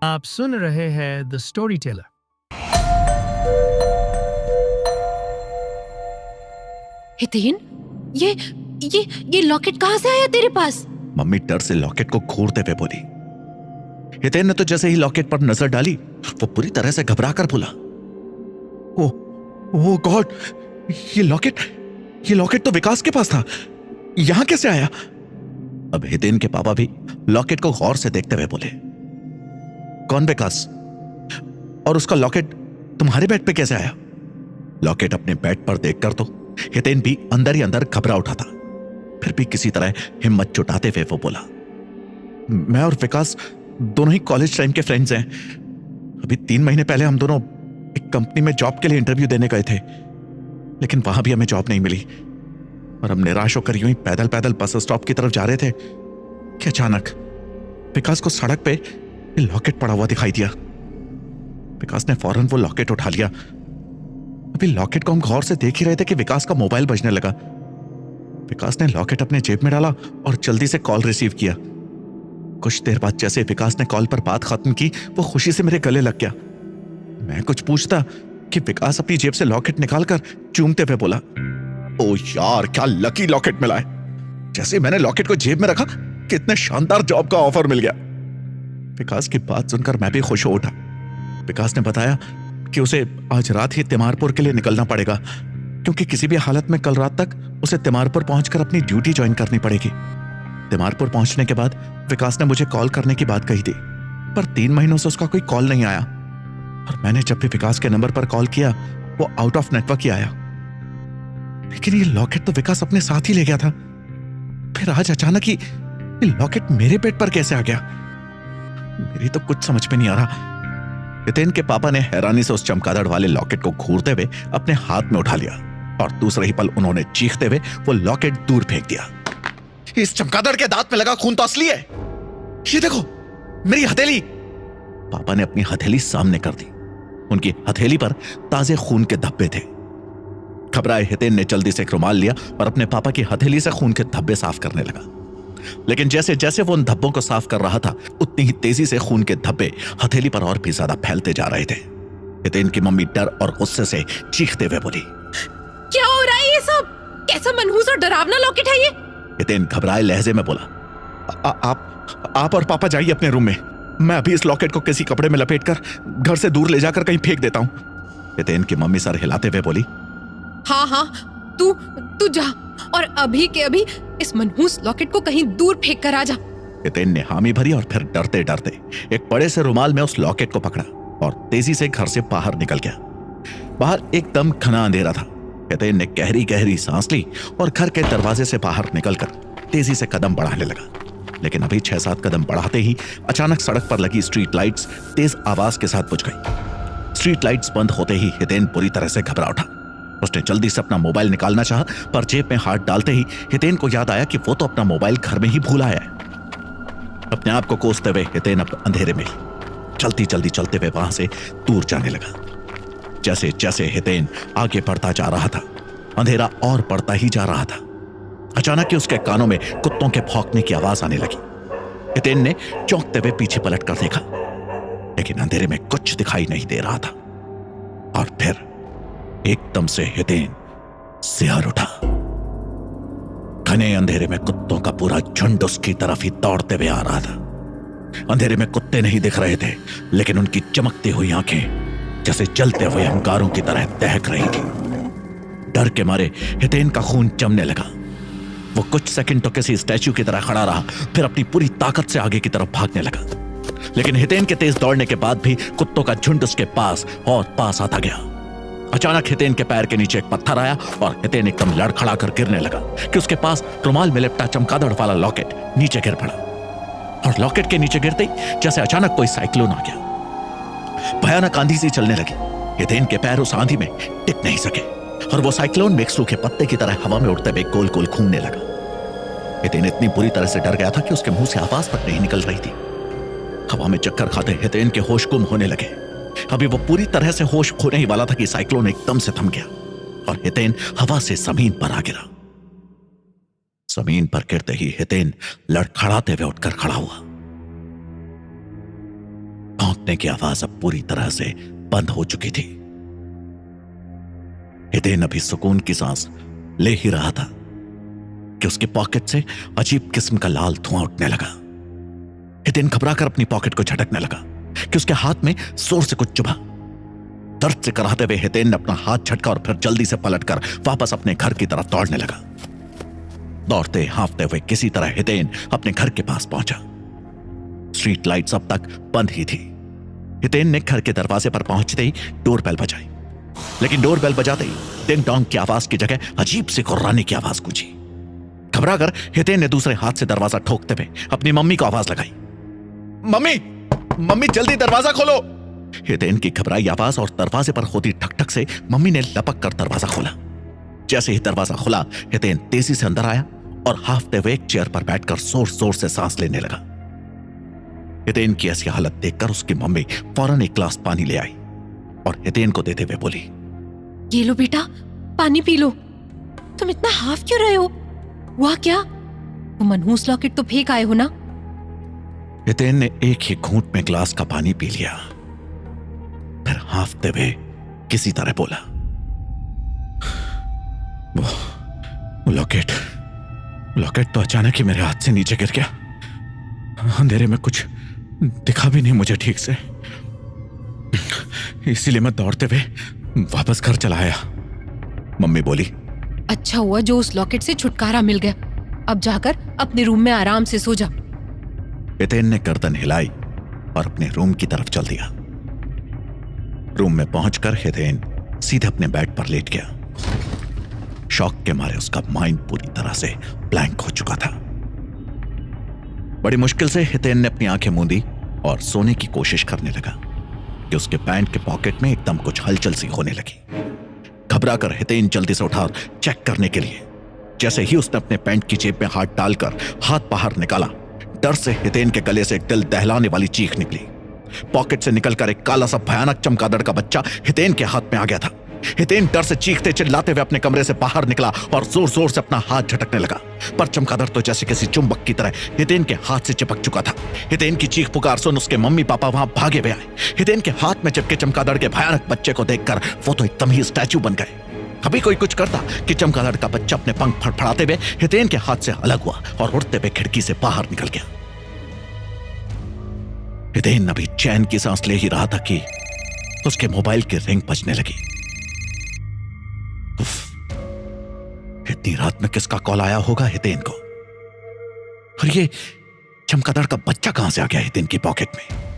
आप सुन रहे हैं द स्टोरी टेलर। हितेन, ये लॉकेट कहाँ से आया तेरे पास? मम्मी डर से लॉकेट को घूरते हुए बोली। हितेन ने तो जैसे ही लॉकेट पर नजर डाली वो पूरी तरह से घबरा कर बोला, ओ गॉड, ये लॉकेट तो विकास के पास था, यहां कैसे आया? अब हितेन के पापा भी लॉकेट को गौर से देखते हुए बोले, कौन विकास? और उसका लॉकेट तुम्हारे बेड पे कैसे आया? लॉकेट अपने बेड पर देखकर तो हितेन भी अंदर ही अंदर घबरा उठा था। फिर भी किसी तरह हिम्मत जुटाते हुए वो बोला, मैं और विकास दोनों ही कॉलेज टाइम के फ्रेंड्स हैं। अभी 3 महीने पहले हम दोनों एक कंपनी में जॉब के लिए इंटरव्यू देने गए थे, लेकिन वहां भी हमें जॉब नहीं मिली और हम निराश होकर यूं ही पैदल पैदल बस स्टॉप की तरफ जा रहे थे कि अचानक विकास को सड़क पे लॉकेट पड़ा हुआ दिखाई दिया। विकास ने फौरन वो लॉकेट उठा लिया। अभी लॉकेट को हम गौर से देख ही रहे थे कि विकास का मोबाइल बजने लगा। विकास ने लॉकेट अपने जेब में डाला और जल्दी से कॉल रिसीव किया। कुछ देर बाद जैसे विकास ने कॉल पर बात खत्म की, वो खुशी से मेरे गले लग गया। मैं कुछ पूछता कि विकास अपनी जेब से लॉकेट निकालकर चूमते हुए बोला, ओ यार, क्या लकी लॉकेट मिला है। जैसे मैंने लॉकेट को जेब में रखा, कितने शानदार जॉब का ऑफर मिल गया। विकास की बात सुनकर मैं भी खुश हो उठा। विकास ने बताया कि उसे आज रात ही तिमारपुर के लिए निकलना पड़ेगा, क्योंकि किसी भी हालत में कल रात तक उसे तिमारपुर पहुंचकर अपनी ड्यूटी ज्वाइन करनी पड़ेगी। तिमारपुर पहुंचने के बाद विकास ने मुझे कॉल करने की बात कही थी, पर 3 महीनों से उसका कोई कॉल नहीं आया और मैंने जब भी विकास के नंबर पर कॉल किया वो आउट ऑफ नेटवर्क ही आया। लेकिन ये लॉकेट तो विकास अपने साथ ही ले गया था, फिर आज अचानक ही ये लॉकेट मेरे पेट पर कैसे आ गया? मेरी तो कुछ समझ में नहीं आ रहा। हितेन के पापा ने हैरानी से उस चमगादड़ वाले लॉकेट को घूरते हुए अपने हाथ में उठा लिया और दूसरे ही पल उन्होंने चीखते हुए वो लॉकेट दूर फेंक दिया। इस चमगादड़ के दांत में लगा खून तो असली है, ये देखो मेरी हथेली। पापा ने अपनी हथेली सामने कर दी। उनकी हथेली पर ताजे खून के धब्बे थे। घबराए हितेन ने जल्दी से एक रुमाल लिया और अपने पापा की हथेली से खून के धब्बे साफ करने लगा। लेकिन जैसे जैसे वो उन धब्बों को साफ कर रहा था, उतनी ही तेजी से खून के धब्बे हथेली पर और भी ज्यादा फैलते जा रहे थे। हितेन की मम्मी डर और गुस्से से चीखते हुए बोली, क्या हो रहा है ये सब? कैसा मनहूस और डरावना लॉकेट है ये? हितेन घबराए लहजे में बोला, आप और पापा जाइए अपने रूम में, मैं अभी इस लॉकेट को किसी कपड़े में लपेटकर घर से दूर ले जाकर कहीं फेंक देता हूं। हितेन की मम्मी सर हिलाते हुए बोली, हाँ, तू जा और अभी के अभी इस मनहूस लॉकेट को कहीं दूर फेंक कर आ जा। हितेन ने हामी भरी और फिर डरते डरते एक बड़े से रुमाल में उस लॉकेट को पकड़ा और तेजी से घर से बाहर निकल गया। बाहर एकदम घना अंधेरा था। हितेन ने गहरी गहरी सांस ली और घर के दरवाजे से बाहर निकलकर तेजी से कदम बढ़ाने लगा। लेकिन अभी 6-7 कदम बढ़ाते ही अचानक सड़क पर लगी स्ट्रीट लाइट्स तेज आवाज के साथ बुझ गई। स्ट्रीट लाइट्स बंद होते ही हितेन पूरी तरह से घबरा उठा। उसने जल्दी से अपना मोबाइल निकालना चाहा, पर जेब में हाथ डालते ही हितेन को याद आया कि वो तो अपना मोबाइल घर में ही भूल आया है। अपने आप को कोसते हुए हितेन अब अंधेरे में चलती चलते हुए वहां से दूर जाने लगा। जैसे जैसे हितेन आगे बढ़ता जा रहा था, अंधेरा और बढ़ता ही जा रहा था। अचानक ही उसके कानों में कुत्तों के भौंकने की आवाज आने लगी। हितेन ने चौंकते हुए पीछे पलट कर देखा, लेकिन अंधेरे में कुछ दिखाई नहीं दे रहा था। और फिर एकदम से हितेन सिहर उठा। घने अंधेरे में कुत्तों का पूरा झुंड उसकी तरफ ही दौड़ते हुए आ रहा था। अंधेरे में कुत्ते नहीं दिख रहे थे, लेकिन उनकी चमकती हुई आंखें जैसे जलते हुए अंगारों की तरह दहक रही थी। डर के मारे हितेन का खून जमने लगा। वो कुछ सेकंड तो किसी स्टैच्यू की तरह खड़ा रहा, फिर अपनी पूरी ताकत से आगे की तरफ भागने लगा। लेकिन हितेन के तेज दौड़ने के बाद भी कुत्तों का झुंड उसके पास और पास आता गया। अचानक हितेन के पैर के नीचे एक पत्थर आया और हितेन एकदम लड़खड़ा कर गिरने लगा कि उसके पास रुमाल में लिपटा चमगादड़ वाला लॉकेट नीचे गिर पड़ा। और लॉकेट के नीचे गिरते ही जैसे अचानक कोई साइक्लोन आ गया। भयानक आंधी सी चलने लगी। हितेन के पैर उस आंधी में टिक नहीं सके और वो साइक्लोन में एक सूखे पत्ते की तरह हवा में उड़ते हुए गोल गोल घूमने लगा। हितेन इतनी बुरी तरह से डर गया था कि उसके मुंह से आवाज तक नहीं निकल रही थी। हवा में चक्कर खाते हितेन के होश गुम होने लगे। अभी वो पूरी तरह से होश खोने ही वाला था कि साइक्लोन एकदम से थम गया और हितेन हवा से जमीन पर आ गिरा। जमीन पर गिरते ही हितेन लड़खड़ाते हुए उठकर खड़ा हुआ। छूटने की आवाज अब पूरी तरह से बंद हो चुकी थी। हितेन अभी सुकून की सांस ले ही रहा था कि उसके पॉकेट से अजीब किस्म का लाल धुआं उठने लगा। हितेन घबराकर अपनी पॉकेट को झटकने लगा कि उसके हाथ में जोर से कुछ चुभा। दर्द से कराहते हुए हितेन ने अपना हाथ झटका और फिर जल्दी से पलटकर वापस अपने घर की तरफ दौड़ने लगा। दौड़ते हाँफते हुए किसी तरह हितेन अपने घर के पास पहुंचा। स्ट्रीट लाइट्स अब तक बंद ही थी। हितेन ने घर के दरवाजे पर पहुंचते ही डोरबेल बजाई, लेकिन डोरबेल बजाते ही टिंग टोंग की आवाज की जगह अजीब सी गुर्राने की आवाज गूंजी। घबराकर हितेन ने दूसरे हाथ से दरवाजा ठोकते हुए अपनी मम्मी को आवाज लगाई, मम्मी मम्मी जल्दी दरवाजा खोलो। हितेन की घबराई आवाज और दरवाजे पर होती ठक-ठक से मम्मी ने लपक कर दरवाजा खोला। जैसे ही दरवाजा खुला, हितेन तेजी से अंदर आया और हाफते हुए एक चेयर पर बैठकर जोर जोर से सांस लेने लगा। हितेन की ऐसी हालत देखकर उसकी मम्मी फौरन एक ग्लास पानी ले आई और हितेन को देते हुए बोली, ये लो बेटा, पानी पी लो। तुम इतना हाफ क्यों रहे हो? हुआ क्या? वो मनहूस लॉकेट तो फेंक आए हो ना? हितेन ने एक ही घूंट में ग्लास का पानी पी लिया, फिर हाफते हुए किसी तरह बोला, वो लॉकेट तो अचानक ही मेरे हाथ से नीचे गिर गया। अंधेरे में कुछ दिखा भी नहीं मुझे ठीक से, इसीलिए मैं दौड़ते हुए वापस घर चला आया। मम्मी बोली, अच्छा हुआ जो उस लॉकेट से छुटकारा मिल गया। अब जाकर अपने रूम में आराम से सो जा। हितेन ने गर्दन हिलाई और अपने रूम की तरफ चल दिया। रूम में पहुंचकर हितेन सीधे अपने बेड पर लेट गया। शॉक के मारे उसका माइंड पूरी तरह से ब्लैंक हो चुका था। बड़ी मुश्किल से हितेन ने अपनी आंखें मूंदी और सोने की कोशिश करने लगा कि उसके पैंट के पॉकेट में एकदम कुछ हलचल सी होने लगी। घबराकर हितेन जल्दी से उठा और चेक करने के लिए जैसे ही उसने अपने पैंट की जेब में हाथ डालकर हाथ बाहर निकाला, डर से हितेन के गले से एक दिल दहलाने वाली चीख निकली। पॉकेट से निकलकर एक काला सा भयानक चमगादड़ का बच्चा हितेन के हाथ में आ गया था। हितेन डर से चीखते चिल्लाते हुए अपने कमरे से बाहर निकला और जोर जोर से अपना हाथ झटकने लगा, पर चमगादड़ तो जैसे किसी चुंबक की तरह हितेन के हाथ से चिपक चुका था। हितेन की चीख पुकार सुन उसके मम्मी पापा वहां भागे हुए आए। हितेन के हाथ में चिपके चमगादड़ के भयानक बच्चे को देखकर वो तो एकदम ही स्टैच्यू बन गए। अभी कोई कुछ करता कि चमगादड़ का बच्चा अपने पंख फड़फड़ाते हुए हितेन के हाथ से अलग हुआ और उड़ते हुए खिड़की से बाहर निकल गया। हितेन अभी चैन की सांस ले ही रहा था कि उसके मोबाइल की रिंग बजने लगी। इतनी रात में किसका कॉल आया होगा हितेन को? और ये चमगादड़ का बच्चा कहां से आ गया हितेन की पॉकेट में?